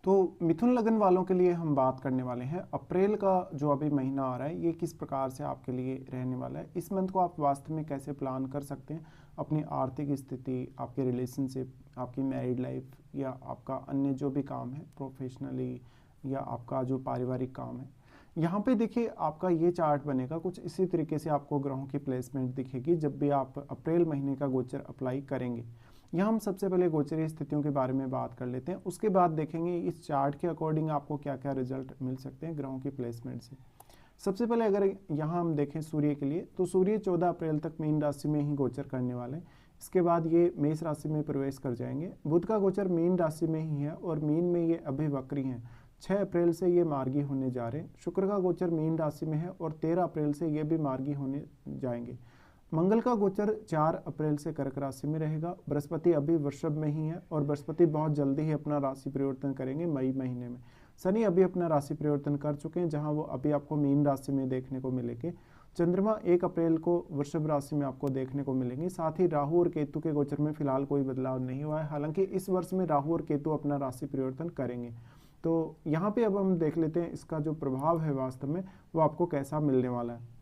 तो मिथुन लगन वालों के लिए हम बात करने वाले हैं अप्रैल का जो अभी महीना आ रहा है ये किस प्रकार से आपके लिए रहने वाला है। इस मंथ को आप वास्तव में कैसे प्लान कर सकते हैं अपनी आर्थिक स्थिति, आपके रिलेशनशिप, आपकी मैरिड लाइफ या आपका अन्य जो भी काम है प्रोफेशनली या आपका जो पारिवारिक काम है। यहाँ पे देखिए आपका ये चार्ट बनेगा कुछ इसी तरीके से, आपको ग्रहों की प्लेसमेंट दिखेगी जब भी आप अप्रैल महीने का गोचर अप्लाई करेंगे। यहाँ हम सबसे पहले गोचरीय स्थितियों के बारे में बात कर लेते हैं, उसके बाद देखेंगे इस चार्ट के अकॉर्डिंग आपको क्या क्या रिजल्ट मिल सकते हैं ग्रहों की प्लेसमेंट से। सबसे पहले अगर यहाँ हम देखें सूर्य के लिए, तो सूर्य 14 अप्रैल तक मीन राशि में ही गोचर करने वाले हैं। इसके बाद ये मेष राशि में प्रवेश कर जाएंगे। बुध का गोचर मीन राशि में ही है और मीन में ये अभी वक्री हैं। 6 अप्रैल से ये मार्गी होने जा रहे हैं। शुक्र का गोचर मीन राशि में है और 13 अप्रैल से ये भी मार्गी होने जाएंगे। मंगल का गोचर 4 अप्रैल से कर्क राशि में रहेगा। बृहस्पति अभी वृषभ में ही है और बृहस्पति बहुत जल्दी ही अपना राशि परिवर्तन करेंगे मई महीने में। शनि अभी अपना राशि परिवर्तन कर चुके हैं, जहां वो अभी आपको मीन राशि में देखने को मिलेंगे। चंद्रमा 1 अप्रैल को वृषभ राशि में आपको देखने को मिलेंगे। साथ ही राहु और केतु के गोचर में फिलहाल कोई बदलाव नहीं हुआ है, हालांकि इस वर्ष में राहु और केतु अपना राशि परिवर्तन करेंगे। तो यहाँ पे अब हम देख लेते हैं इसका जो प्रभाव है वास्तव में वो आपको कैसा मिलने वाला है।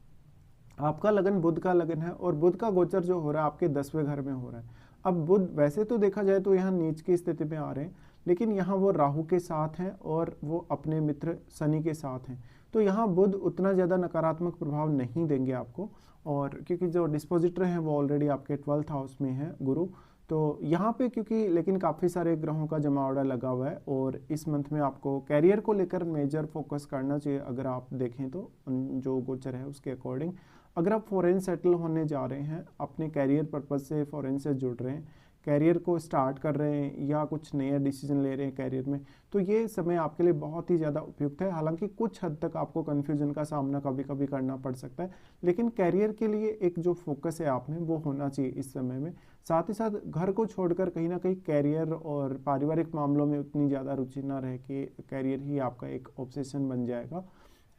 आपका लगन बुध का लगन है और बुध का गोचर जो हो रहा है आपके 10वें घर में हो रहा है। अब बुध वैसे तो देखा जाए तो यहाँ नीच की स्थिति में आ रहे हैं, लेकिन यहाँ वो राहु के साथ हैं और वो अपने मित्र शनि के साथ हैं। तो यहाँ बुध उतना ज़्यादा नकारात्मक प्रभाव नहीं देंगे आपको, और क्योंकि जो डिस्पोजिटर हैं वो ऑलरेडी आपके 12th हाउस में है गुरु। तो यहाँ पे क्योंकि लेकिन काफ़ी सारे ग्रहों का जमावड़ा लगा हुआ है और इस मंथ में आपको कैरियर को लेकर मेजर फोकस करना चाहिए। अगर आप देखें तो जो गोचर है उसके अकॉर्डिंग, अगर आप फॉरेन सेटल होने जा रहे हैं, अपने कैरियर पर्पज से फॉरेन से जुड़ रहे हैं, कैरियर को स्टार्ट कर रहे हैं या कुछ नया डिसीजन ले रहे हैं कैरियर में, तो ये समय आपके लिए बहुत ही ज़्यादा उपयुक्त है। हालांकि कुछ हद तक आपको कन्फ्यूजन का सामना कभी कभी करना पड़ सकता है, लेकिन कैरियर के लिए एक जो फोकस है आप में वो होना चाहिए इस समय में। साथ ही साथ घर को छोड़कर कहीं ना कहीं कैरियर और पारिवारिक मामलों में उतनी ज़्यादा रुचि ना रह के कैरियर ही आपका एक ऑब्सेशन बन जाएगा।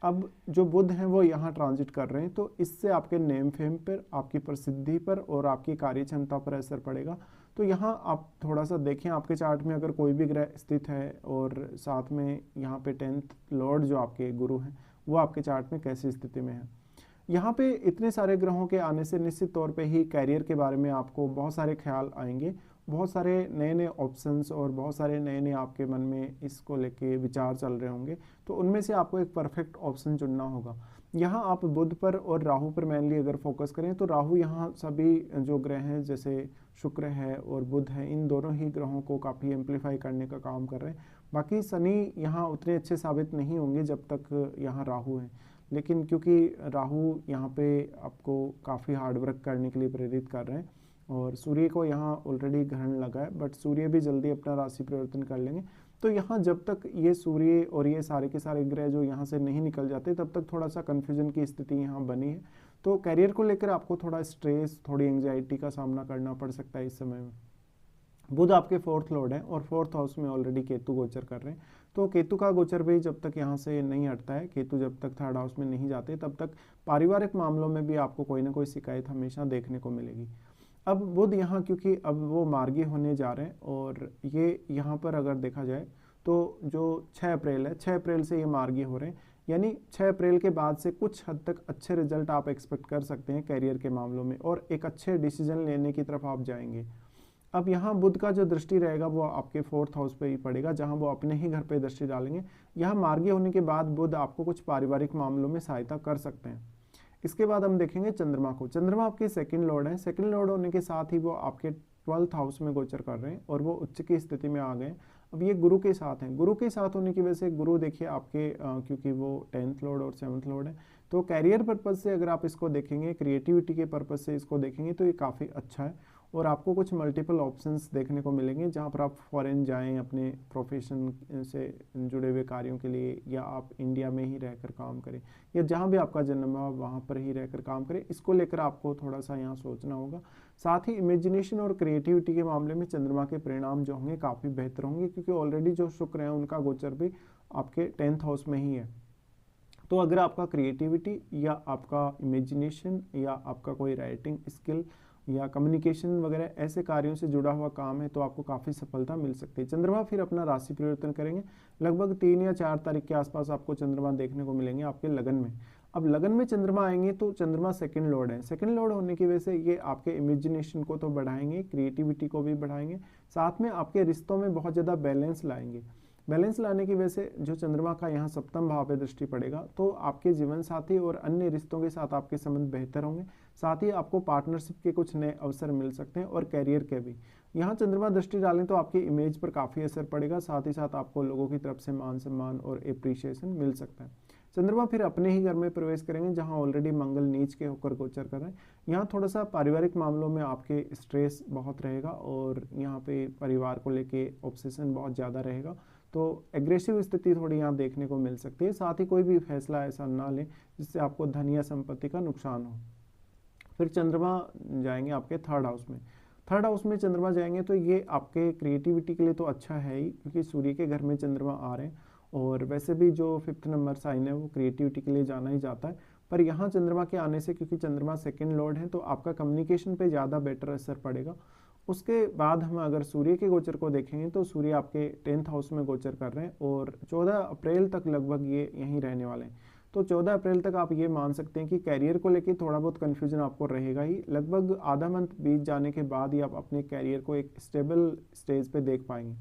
अब जो बुध हैं वो यहाँ ट्रांजिट कर रहे हैं, तो इससे आपके नेम फेम पर, आपकी प्रसिद्धि पर और आपकी कार्य क्षमता पर असर पड़ेगा। तो यहाँ आप थोड़ा सा देखें आपके चार्ट में अगर कोई भी ग्रह स्थित है और साथ में यहाँ पे 10th लॉर्ड जो आपके गुरु हैं वो आपके चार्ट में कैसी स्थिति में है। यहाँ पे इतने सारे ग्रहों के आने से निश्चित तौर पे ही कैरियर के बारे में आपको बहुत सारे ख्याल आएंगे, बहुत सारे नए नए ऑप्शंस और बहुत सारे नए नए आपके मन में इसको लेके विचार चल रहे होंगे। तो उनमें से आपको एक परफेक्ट ऑप्शन चुनना होगा। यहाँ आप बुध पर और राहु पर मेनली अगर फोकस करें तो राहु यहाँ सभी जो ग्रह हैं जैसे शुक्र है और बुध है, इन दोनों ही ग्रहों को काफ़ी एम्पलीफाई करने का काम कर रहे हैं। बाकी शनि यहाँ उतने अच्छे साबित नहीं होंगे जब तक यहाँ राहु है, लेकिन क्योंकि राहु यहाँ पे आपको काफ़ी हार्डवर्क करने के लिए प्रेरित कर रहे हैं और सूर्य को यहाँ ऑलरेडी ग्रहण लगा है, बट सूर्य भी जल्दी अपना राशि परिवर्तन कर लेंगे। तो यहाँ जब तक ये सूर्य और ये सारे के सारे ग्रह जो यहाँ से नहीं निकल जाते तब तक थोड़ा सा कन्फ्यूजन की स्थिति यहाँ बनी है। तो कैरियर को लेकर आपको थोड़ा स्ट्रेस, थोड़ी एंग्जाइटी का सामना करना पड़ सकता है इस समय में। बुध आपके 4th लॉर्ड हैं और 4th हाउस में ऑलरेडी केतु गोचर कर रहे हैं। तो केतु का गोचर भी जब तक यहाँ से नहीं हटता है, केतु जब तक 3rd हाउस में नहीं जाते तब तक पारिवारिक मामलों में भी आपको कोई ना कोई शिकायत हमेशा देखने को मिलेगी। अब बुध यहाँ क्योंकि अब वो मार्गी होने जा रहे हैं और ये यहाँ पर अगर देखा जाए तो जो 6 अप्रैल है, 6 अप्रैल से ये मार्गी हो रहे हैं, यानी 6 अप्रैल के बाद से कुछ हद तक अच्छे रिजल्ट आप एक्सपेक्ट कर सकते हैं कैरियर के मामलों में और एक अच्छे डिसीजन लेने की तरफ आप जाएंगे। अब यहाँ बुध का जो दृष्टि रहेगा वो आपके 4th हाउस पे ही पड़ेगा, जहाँ वो अपने ही घर पे दृष्टि डालेंगे। यहाँ मार्गी होने के बाद बुध आपको कुछ पारिवारिक मामलों में सहायता कर सकते हैं। इसके बाद हम देखेंगे चंद्रमा को। चंद्रमा आपके 2nd लॉर्ड है। 2nd लॉर्ड होने के साथ ही वो आपके 12th हाउस में गोचर कर रहे हैं और वो उच्च की स्थिति में आ गए। अब ये गुरु के साथ हैं। गुरु के साथ होने की वजह से गुरु देखिए आपके क्योंकि वो 10th लॉर्ड और 7th लॉर्ड है, तो कैरियर पर्पज़ से अगर आप इसको देखेंगे, क्रिएटिविटी के पर्पज़ से इसको देखेंगे तो ये काफ़ी अच्छा है और आपको कुछ मल्टीपल ऑप्शंस देखने को मिलेंगे जहाँ पर आप फॉरेन जाएं अपने प्रोफेशन से जुड़े हुए कार्यों के लिए, या आप इंडिया में ही रहकर काम करें या जहाँ भी आपका जन्म है वहाँ पर ही रहकर काम करें। इसको लेकर आपको थोड़ा सा यहाँ सोचना होगा। साथ ही इमेजिनेशन और क्रिएटिविटी के मामले में चंद्रमा के परिणाम जो होंगे काफ़ी बेहतर होंगे, क्योंकि ऑलरेडी जो शुक्र हैं उनका गोचर भी आपके 10th हाउस में ही है। तो अगर आपका क्रिएटिविटी या आपका इमेजिनेशन या आपका कोई राइटिंग स्किल या कम्युनिकेशन वगैरह ऐसे कार्यों से जुड़ा हुआ काम है तो आपको काफ़ी सफलता मिल सकती है। चंद्रमा फिर अपना राशि परिवर्तन करेंगे, लगभग 3 या 4 तारीख के आसपास आपको चंद्रमा देखने को मिलेंगे आपके लगन में। अब लगन में चंद्रमा आएंगे तो चंद्रमा सेकंड लॉर्ड है। सेकंड लॉर्ड होने की वजह से ये आपके इमेजिनेशन को तो बढ़ाएंगे, क्रिएटिविटी को भी बढ़ाएंगे, साथ में आपके रिश्तों में बहुत ज़्यादा बैलेंस लाएंगे। बैलेंस लाने की वजह से जो चंद्रमा का यहाँ सप्तम भाव पे दृष्टि पड़ेगा तो आपके जीवन साथी और अन्य रिश्तों के साथ आपके संबंध बेहतर होंगे। साथ ही आपको पार्टनरशिप के कुछ नए अवसर मिल सकते हैं और कैरियर के भी। यहाँ चंद्रमा दृष्टि डालें तो आपकी इमेज पर काफ़ी असर पड़ेगा, साथ ही साथ आपको लोगों की तरफ से मान सम्मान और एप्रिसिएशन मिल सकता है। चंद्रमा फिर अपने ही घर में प्रवेश करेंगे जहाँ ऑलरेडी मंगल नीच के होकर गोचर कर रहे हैं। यहाँ थोड़ा सा पारिवारिक मामलों में आपके स्ट्रेस बहुत रहेगा और यहाँ पे परिवार को लेके ऑब्सेशन बहुत ज़्यादा रहेगा, तो एग्रेसिव स्थिति थोड़ी यहाँ देखने को मिल सकती है। साथ ही कोई भी फैसला ऐसा ना लें जिससे आपको धन या संपत्ति का नुकसान हो। फिर चंद्रमा जाएंगे आपके थर्ड हाउस में। थर्ड हाउस में चंद्रमा जाएंगे तो ये आपके क्रिएटिविटी के लिए तो अच्छा है ही, क्योंकि सूर्य के घर में चंद्रमा आ रहे हैं और वैसे भी जो 5th नंबर साइन है वो क्रिएटिविटी के लिए जाना ही जाता है। पर यहाँ चंद्रमा के आने से, क्योंकि चंद्रमा सेकंड लॉर्ड है, तो आपका कम्युनिकेशन पे ज़्यादा बेटर असर पड़ेगा। उसके बाद हम अगर सूर्य के गोचर को देखेंगे तो सूर्य आपके 10th हाउस में गोचर कर रहे हैं और 14 अप्रैल तक लगभग ये यहीं रहने वाले हैं। तो 14 अप्रैल तक आप ये मान सकते हैं कि कैरियर को लेके थोड़ा बहुत कन्फ्यूजन आपको रहेगा ही। लगभग आधा मंथ बीत जाने के बाद ही आप अपने कैरियर को एक स्टेबल स्टेज पे देख पाएंगे।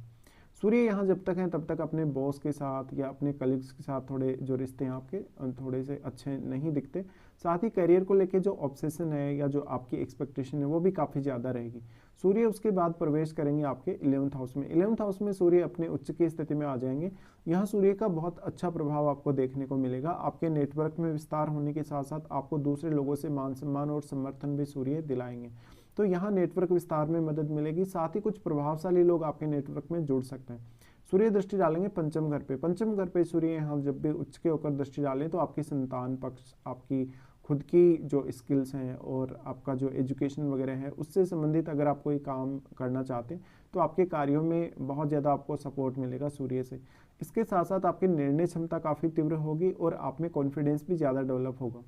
सूर्य यहाँ जब तक हैं तब तक अपने बॉस के साथ या अपने कलीग्स के साथ थोड़े जो रिश्ते हैं आपके थोड़े से अच्छे नहीं दिखते। साथ ही करियर को लेके जो ऑब्सेशन है या जो आपकी एक्सपेक्टेशन है वो भी काफ़ी ज़्यादा रहेगी। सूर्य उसके बाद प्रवेश करेंगे आपके 11th हाउस में। 11th हाउस में सूर्य अपने उच्च की स्थिति में आ जाएंगे। यहाँ सूर्य का बहुत अच्छा प्रभाव आपको देखने को मिलेगा। आपके नेटवर्क में विस्तार होने के साथ साथ आपको दूसरे लोगों से मान सम्मान और समर्थन भी सूर्य दिलाएंगे, तो यहाँ नेटवर्क विस्तार में मदद मिलेगी। साथ ही कुछ प्रभावशाली लोग आपके नेटवर्क में जुड़ सकते हैं। सूर्य दृष्टि डालेंगे पंचम घर पे। पंचम घर पे सूर्य यहाँ जब भी उच्च के होकर दृष्टि डालें तो आपकी संतान पक्ष, आपकी खुद की जो स्किल्स हैं और आपका जो एजुकेशन वगैरह है उससे संबंधित अगर आप कोई काम करना चाहते हैं तो आपके कार्यों में बहुत ज़्यादा आपको सपोर्ट मिलेगा सूर्य से। इसके साथ साथ आपकी निर्णय क्षमता काफ़ी तीव्र होगी और आप में कॉन्फिडेंस भी ज़्यादा डेवलप होगा।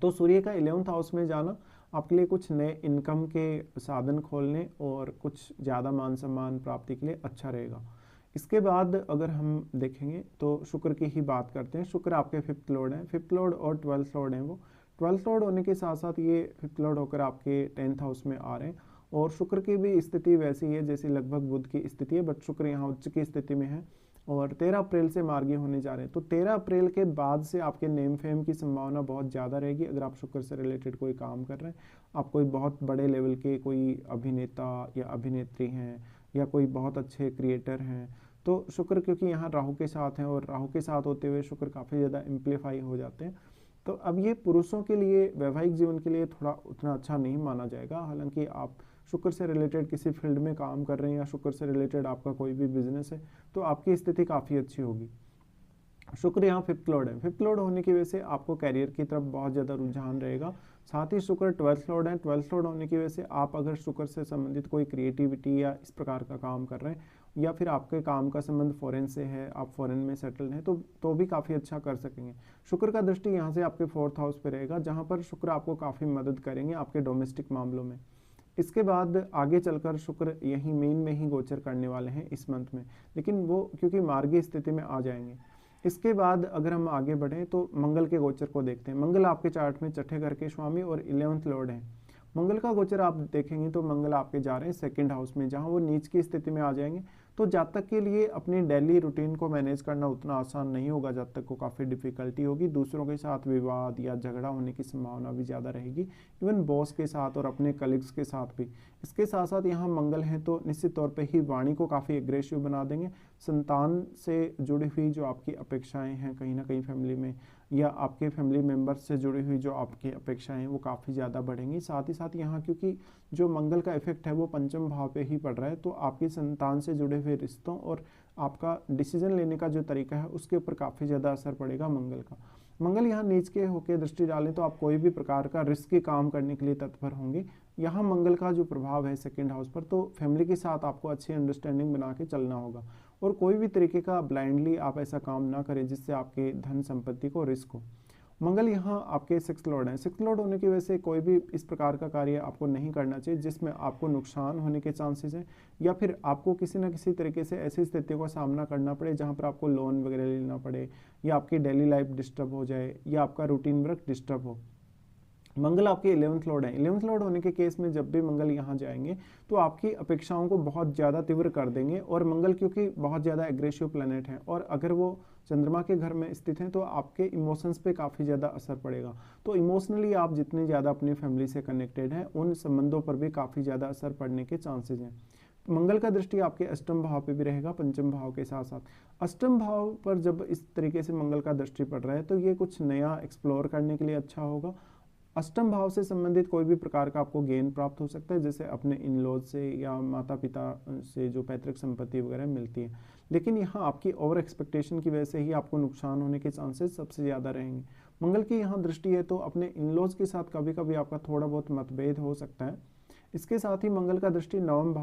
तो सूर्य का 11th हाउस में जाना आपके लिए कुछ नए इनकम के साधन खोलने और कुछ ज़्यादा मान सम्मान प्राप्ति के लिए अच्छा रहेगा। इसके बाद अगर हम देखेंगे तो शुक्र की ही बात करते हैं। शुक्र आपके 5th लॉर्ड हैं। 5th लॉर्ड और 12th लॉर्ड हैं। वो 12th लॉर्ड होने के साथ साथ ये 5th लॉर्ड होकर आपके 10th हाउस में आ रहे हैं और शुक्र की भी स्थिति वैसी है जैसे लगभग बुध की स्थिति है, बट शुक्र यहाँ उच्च की स्थिति में है और 13 अप्रैल से मार्गी होने जा रहे हैं। तो 13 अप्रैल के बाद से आपके नेम फेम की संभावना बहुत ज़्यादा रहेगी। अगर आप शुक्र से रिलेटेड कोई काम कर रहे हैं, आप कोई बहुत बड़े लेवल के कोई अभिनेता या अभिनेत्री हैं या कोई बहुत अच्छे क्रिएटर हैं, तो शुक्र क्योंकि यहाँ राहु के साथ हैं और राहु के साथ होते हुए शुक्र काफ़ी ज़्यादा एम्प्लीफाई हो जाते हैं। तो अब ये पुरुषों के लिए वैवाहिक जीवन के लिए थोड़ा उतना अच्छा नहीं माना जाएगा। हालांकि आप शुक्र से रिलेटेड किसी फील्ड में काम कर रहे हैं या शुक्र से रिलेटेड आपका कोई भी बिजनेस है तो आपकी स्थिति काफ़ी अच्छी होगी। शुक्र यहाँ 5th लॉर्ड है। 5th लॉर्ड होने की वजह से आपको कैरियर की तरफ बहुत ज़्यादा रुझान रहेगा। साथ ही शुक्र 12th लॉर्ड है। 12th लॉर्ड होने की वजह से आप अगर शुक्र से संबंधित कोई क्रिएटिविटी या इस प्रकार का काम कर रहे हैं या फिर आपके काम का संबंध फॉरेन से है, आप फॉरेन में सेटल्ड हैं, तो भी काफ़ी अच्छा कर सकेंगे। शुक्र का दृष्टि यहाँ से आपके 4th हाउस पे रहेगा जहाँ पर शुक्र आपको काफ़ी मदद करेंगे आपके डोमेस्टिक मामलों में। इसके बाद आगे चलकर शुक्र यहीं मीन में ही गोचर करने वाले हैं इस मंथ में, लेकिन वो क्योंकि मार्गी स्थिति में आ जाएंगे। इसके बाद अगर हम आगे बढ़ें तो मंगल के गोचर को देखते हैं। मंगल आपके चार्ट में छठे घर के स्वामी और 11th लॉर्ड हैं। मंगल का गोचर आप देखेंगे तो मंगल आपके जा रहे हैं 2nd हाउस में जहां वो नीच की स्थिति में आ जाएंगे। तो जातक के लिए अपनी डेली रूटीन को मैनेज करना उतना आसान नहीं होगा, जातक को काफ़ी डिफिकल्टी होगी। दूसरों के साथ विवाद या झगड़ा होने की संभावना भी ज़्यादा रहेगी, इवन बॉस के साथ और अपने कलीग्स के साथ भी। इसके साथ साथ यहाँ मंगल हैं तो निश्चित तौर पे ही वाणी को काफ़ी एग्रेसिव बना देंगे। संतान से जुड़ी हुई जो आपकी अपेक्षाएं हैं कहीं ना कहीं फैमिली में या आपके फैमिली मेम्बर्स से जुड़ी हुई जो आपकी अपेक्षाएं हैं वो काफ़ी ज़्यादा बढ़ेंगी। साथ ही साथ यहाँ क्योंकि जो मंगल का इफेक्ट है वो पंचम भाव पे ही पड़ रहा है, तो आपकी संतान से जुड़े हुए रिश्तों और आपका डिसीजन लेने का जो तरीका है उसके ऊपर काफ़ी ज़्यादा असर पड़ेगा मंगल का। मंगल यहाँ नीच के होकर दृष्टि डालें तो आप कोई भी प्रकार का रिस्की काम करने के लिए तत्पर होंगे। यहाँ मंगल का जो प्रभाव है 2nd हाउस पर, तो फैमिली के साथ आपको अच्छी अंडरस्टैंडिंग बना के चलना होगा और कोई भी तरीके का ब्लाइंडली आप ऐसा काम ना करें जिससे आपके धन संपत्ति को रिस्क हो। मंगल यहाँ आपके 6th लॉर्ड हैं। 6th लॉर्ड होने की वजह से कोई भी इस प्रकार का कार्य आपको नहीं करना चाहिए जिसमें आपको नुकसान होने के चांसेस हैं, या फिर आपको किसी न किसी तरीके से ऐसी स्थितियों का सामना करना पड़े जहाँ पर आपको लोन वगैरह लेना पड़े, या आपकी डेली लाइफ डिस्टर्ब हो जाए, या आपका रूटीन वर्क डिस्टर्ब हो। मंगल आपके 11th लॉर्ड है। 11th लॉर्ड होने के केस में जब भी मंगल यहाँ जाएंगे तो आपकी अपेक्षाओं को बहुत ज़्यादा तीव्र कर देंगे, और मंगल क्योंकि बहुत ज़्यादा एग्रेसिव प्लैनेट है और अगर वो चंद्रमा के घर में स्थित हैं तो आपके इमोशंस पे काफ़ी ज़्यादा असर पड़ेगा। तो इमोशनली आप जितने ज़्यादा अपनी फैमिली से कनेक्टेड हैं उन संबंधों पर भी काफ़ी ज़्यादा असर पड़ने के चांसेज हैं। मंगल का दृष्टि आपके अष्टम भाव पे भी रहेगा, पंचम भाव के साथ साथ। अष्टम भाव पर जब इस तरीके से मंगल का दृष्टि पड़ रहा है तो ये कुछ नया एक्सप्लोर करने के लिए अच्छा होगा। अष्टम भाव से संबंधित कोई भी प्रकार का आपको गेन प्राप्त हो सकता है, जैसे अपने इन लॉज से या माता पिता से जो पैतृक संपत्ति वगैरह मिलती है, लेकिन यहाँ आपकी ओवर एक्सपेक्टेशन की वजह से ही आपको नुकसान होने के चांसेस सबसे ज़्यादा रहेंगे। मंगल की यहाँ दृष्टि है तो अपने इन लॉज के साथ कभी कभी आपका थोड़ा बहुत मतभेद हो सकता है। इसके साथ ही मंगल का दृष्टि नवम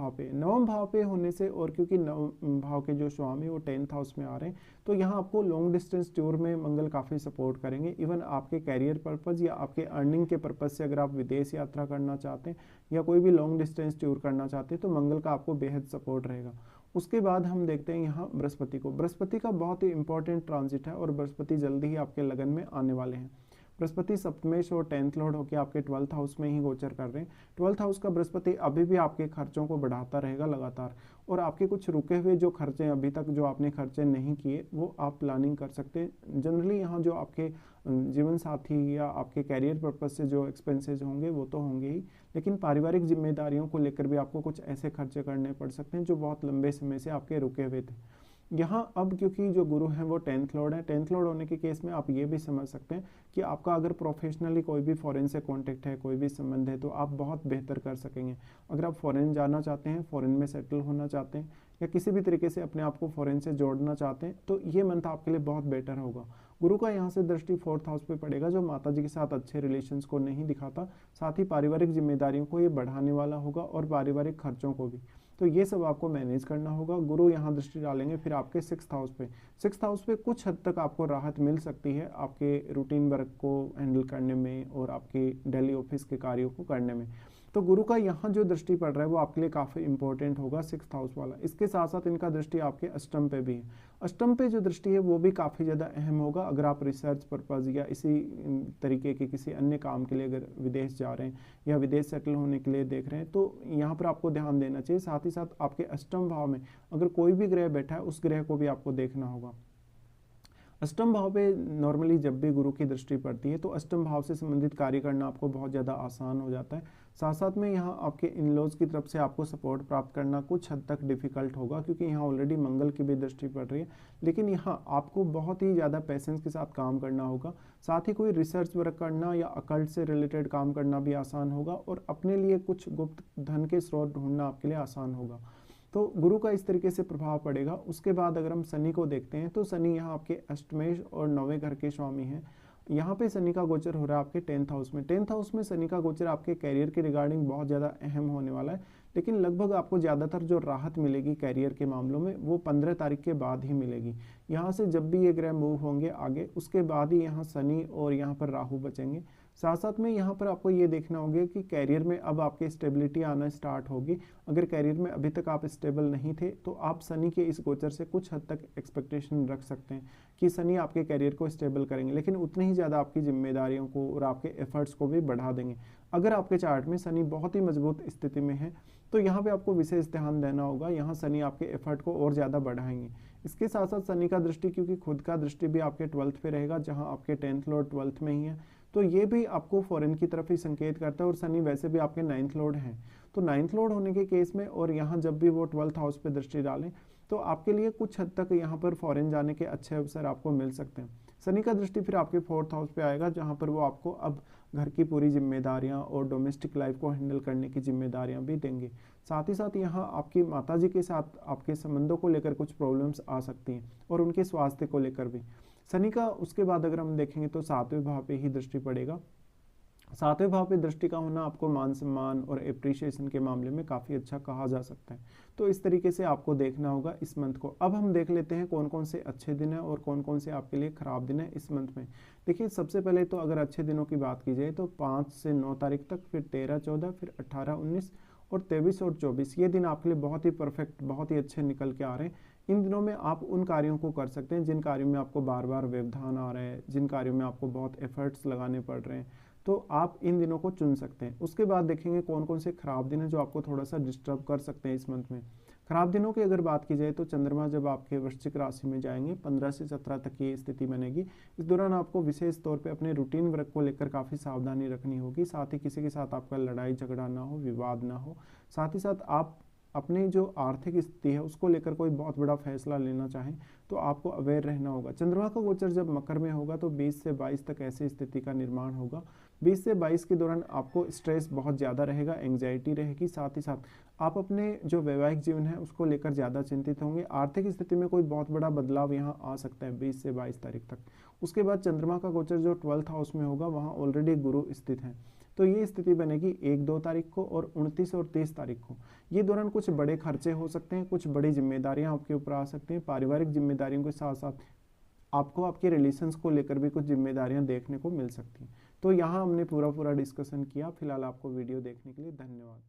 भाव पे होने से, और क्योंकि नवम भाव के जो स्वामी वो 10th हाउस में आ रहे हैं तो यहाँ आपको लॉन्ग डिस्टेंस टूर में मंगल काफ़ी सपोर्ट करेंगे। इवन आपके कैरियर पर्पज़ या आपके अर्निंग के पर्पज़ से अगर आप विदेश यात्रा करना चाहते हैं या कोई भी लॉन्ग डिस्टेंस टूर करना चाहते हैं तो मंगल का आपको बेहद सपोर्ट रहेगा। उसके बाद हम देखते हैं यहाँ बृहस्पति को। बृहस्पति का बहुत ही इंपॉर्टेंट ट्रांजिट है और बृहस्पति जल्दी ही आपके लगन में आने वाले हैं। बृहस्पति सप्तमेश और 10th लॉर्ड होकर आपके 12th हाउस में ही गोचर कर रहे हैं। 12th हाउस का बृहस्पति अभी भी आपके खर्चों को बढ़ाता रहेगा लगातार, और आपके कुछ रुके हुए जो खर्चे अभी तक जो आपने खर्चे नहीं किए वो आप प्लानिंग कर सकते हैं। जनरली यहाँ जो आपके जीवन साथी या आपके कैरियर पर्पज से जो एक्सपेंसेस होंगे वो तो होंगे ही, लेकिन पारिवारिक जिम्मेदारियों को लेकर भी आपको कुछ ऐसे खर्चे करने पड़ सकते हैं जो बहुत लंबे समय से आपके रुके हुए थे। यहाँ अब क्योंकि जो गुरु हैं वो 10th लॉर्ड है, 10th लॉर्ड होने के केस में आप ये भी समझ सकते हैं कि आपका अगर प्रोफेशनली कोई भी फॉरेन से कॉन्टेक्ट है, कोई भी संबंध है तो आप बहुत बेहतर कर सकेंगे। अगर आप फॉरेन जाना चाहते हैं, फॉरेन में सेटल होना चाहते हैं या किसी भी तरीके से अपने आप को फॉरेन से जोड़ना चाहते हैं तो ये मंथ आपके लिए बहुत बेटर होगा। गुरु का यहाँ से दृष्टि 4th हाउस पे पड़ेगा जो माता जी के साथ अच्छे रिलेशंस को नहीं दिखाता, साथ ही पारिवारिक जिम्मेदारियों को ये बढ़ाने वाला होगा और पारिवारिक खर्चों को भी। तो ये सब आपको मैनेज करना होगा। गुरु यहाँ दृष्टि डालेंगे फिर आपके 6th हाउस पे। 6th हाउस पे कुछ हद तक आपको राहत मिल सकती है आपके रूटीन वर्क को हैंडल करने में और आपके डेली ऑफिस के कार्यों को करने में। तो गुरु का यहाँ जो दृष्टि पड़ रहा है वो आपके लिए काफ़ी इंपॉर्टेंट होगा 6th हाउस वाला। इसके साथ साथ इनका दृष्टि आपके अष्टम पे भी है। अष्टम पे जो दृष्टि है वो भी काफ़ी ज़्यादा अहम होगा अगर आप रिसर्च पर्पज़ या इसी तरीके के किसी अन्य काम के लिए अगर विदेश जा रहे हैं या विदेश सेटल होने के लिए देख रहे हैं तो यहाँ पर आपको ध्यान देना चाहिए। साथ ही साथ आपके अष्टम भाव में अगर कोई भी ग्रह बैठा है उस ग्रह को भी आपको देखना होगा। अष्टम भाव पे नॉर्मली जब भी गुरु की दृष्टि पड़ती है तो अष्टम भाव से संबंधित कार्य करना आपको बहुत ज़्यादा आसान हो जाता है। साथ साथ में यहाँ आपके इन लॉज की तरफ से आपको सपोर्ट प्राप्त करना कुछ हद तक डिफिकल्ट होगा क्योंकि यहाँ ऑलरेडी मंगल की भी दृष्टि पड़ रही है, लेकिन यहाँ आपको बहुत ही ज़्यादा पेशेंस के साथ काम करना होगा। साथ ही कोई रिसर्च वर्क करना या अकल्ट से रिलेटेड काम करना भी आसान होगा और अपने लिए कुछ गुप्त धन के स्रोत ढूंढना आपके लिए आसान होगा। तो गुरु का इस तरीके से प्रभाव पड़ेगा। उसके बाद अगर हम शनि को देखते हैं तो शनि यहाँ आपके अष्टमेश और 9वें घर के स्वामी हैं। यहाँ पे शनि का गोचर हो रहा है आपके 10th हाउस में। 10th हाउस में शनि का गोचर आपके कैरियर के रिगार्डिंग बहुत ज़्यादा अहम होने वाला है, लेकिन लगभग आपको ज़्यादातर जो राहत मिलेगी कैरियर के मामलों में वो 15 तारीख के बाद ही मिलेगी। यहाँ से जब भी ये ग्रह मूव होंगे आगे उसके बाद ही यहाँ शनि और यहाँ पर राहु बचेंगे। साथ साथ में यहाँ पर आपको ये देखना होगा कि कैरियर में अब आपके स्टेबिलिटी आना स्टार्ट होगी। अगर कैरियर में अभी तक आप स्टेबल नहीं थे तो आप शनि के इस गोचर से कुछ हद तक एक्सपेक्टेशन रख सकते हैं कि शनि आपके कैरियर को स्टेबल करेंगे, लेकिन उतनी ही ज़्यादा आपकी जिम्मेदारियों को और आपके एफर्ट्स को भी बढ़ा देंगे। अगर आपके चार्ट में शनि बहुत ही मजबूत स्थिति में है तो यहाँ पे आपको विशेष ध्यान देना होगा। यहाँ शनि आपके एफर्ट को और ज़्यादा बढ़ाएंगे। इसके साथ साथ शनि का दृष्टि क्योंकि खुद का दृष्टि भी आपके 12th पे रहेगा जहाँ आपके 10th लॉर्ड 12th में ही है, तो ये भी आपको फॉरेन की तरफ ही संकेत करता है। और शनि वैसे भी आपके 9th लॉर्ड हैं, तो 9th लॉर्ड होने के केस में और यहाँ जब भी वो 12th हाउस पे दृष्टि डालें तो आपके लिए कुछ हद तक यहाँ पर फॉरेन जाने के अच्छे अवसर आपको मिल सकते हैं। शनि का दृष्टि फिर आपके 4th हाउस पे आएगा जहाँ पर वो आपको अब घर की पूरी जिम्मेदारियाँ और डोमेस्टिक लाइफ को हैंडल करने की जिम्मेदारियाँ भी देंगे। साथ ही साथ यहाँ आपकी माताजी के साथ आपके संबंधों को लेकर कुछ प्रॉब्लम्स आ सकती हैं और उनके स्वास्थ्य को लेकर भी। शनि का उसके बाद अगर हम देखेंगे तो 7वें भाव पे ही दृष्टि पड़ेगा सातवें भाव पे दृष्टि का होना आपको मान सम्मान और एप्रिशिएशन के मामले में काफ़ी अच्छा कहा जा सकता है। तो इस तरीके से आपको देखना होगा इस मंथ को। अब हम देख लेते हैं कौन कौन से अच्छे दिन हैं और कौन कौन से आपके लिए ख़राब दिन है इस मंथ में। देखिए, सबसे पहले तो अगर अच्छे दिनों की बात की जाए तो 5 से 9 तारीख तक, फिर 13, 14, फिर 18, 19 और 23 और 24 ये दिन आपके लिए बहुत ही परफेक्ट, बहुत ही अच्छे निकल के आ रहे हैं। इन दिनों में आप उन कार्यों को कर सकते हैं जिन कार्यों में आपको बार बार व्यवधान आ रहा है, जिन कार्यों में आपको बहुत एफर्ट्स लगाने पड़ रहे हैं, तो आप इन दिनों को चुन सकते हैं। उसके बाद देखेंगे कौन कौन से खराब दिन हैं जो आपको थोड़ा सा डिस्टर्ब कर सकते हैं इस मंथ में। खराब दिनों की अगर बात की जाए तो चंद्रमा जब आपके वृश्चिक राशि में जाएंगे 15 से 17 तक ये स्थिति बनेगी। इस दौरान आपको विशेष तौर पे अपने रूटीन वर्क को लेकर काफ़ी सावधानी रखनी होगी। साथ ही किसी के साथ आपका लड़ाई झगड़ा ना हो, विवाद ना हो। साथ ही साथ आप अपनी जो आर्थिक स्थिति है उसको लेकर कोई बहुत बड़ा फैसला लेना चाहें तो आपको अवेयर रहना होगा। चंद्रमा का गोचर जब मकर में होगा तो 20 से 22 तक ऐसी स्थिति का निर्माण होगा। 20 से 22 के दौरान आपको स्ट्रेस बहुत ज़्यादा रहेगा, एंग्जाइटी रहेगी। साथ ही साथ आप अपने जो वैवाहिक जीवन है उसको लेकर ज़्यादा चिंतित होंगे। आर्थिक स्थिति में कोई बहुत बड़ा बदलाव यहाँ आ सकता है 20 से 22 तारीख तक। उसके बाद चंद्रमा का गोचर जो 12th हाउस में होगा वहाँ ऑलरेडी गुरु स्थित है, तो ये स्थिति बनेगी 1-2 तारीख को और 29 और 30 तारीख को। ये दौरान कुछ बड़े खर्चे हो सकते हैं, कुछ बड़ी जिम्मेदारियां आपके ऊपर आ सकती हैं। पारिवारिक जिम्मेदारियों के साथ साथ आपको आपके रिलेशंस को लेकर भी कुछ जिम्मेदारियां देखने को मिल सकती हैं। तो यहाँ हमने पूरा डिस्कशन किया। फिलहाल आपको वीडियो देखने के लिए धन्यवाद।